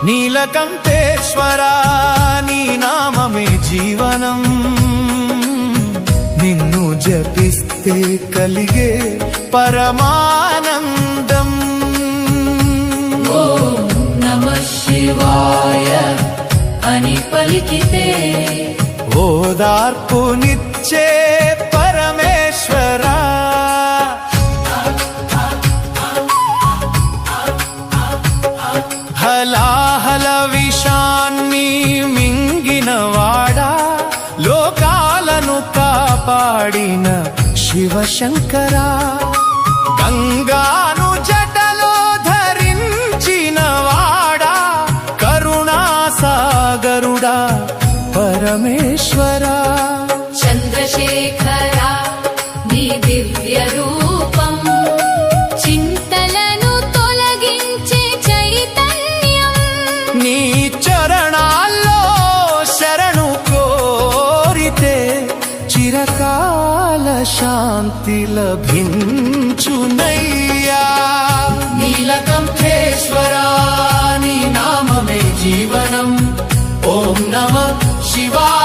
నీలకంఠేశ్వరా నీ నామమే జీవనం, నిన్ను జపిస్తే కలిగే పరమానందం. ఓం నమః శివాయ అని పలికితే ఓదార్పునిచ్చే పరమేశ్వరా, హలాహల విషాన్ని మింగినవాడా, లోకాలను కాపాడిన శివశంకరా, గంగాను జటలో ధరించినవాడా, కరుణాసాగరుడా పరమేశ్వరా. చంద్రశేఖరా నీ దివ్య రూపం, చింతలను తొలగించే చైతన్యం, నీ చరణాల్లో శరణు కోరితే చిరకాల శాంతి లభించునయ్యా. నీలకంఠేశ్వరా నీ నామమే జీవనం, ఓం నమః శివాయ.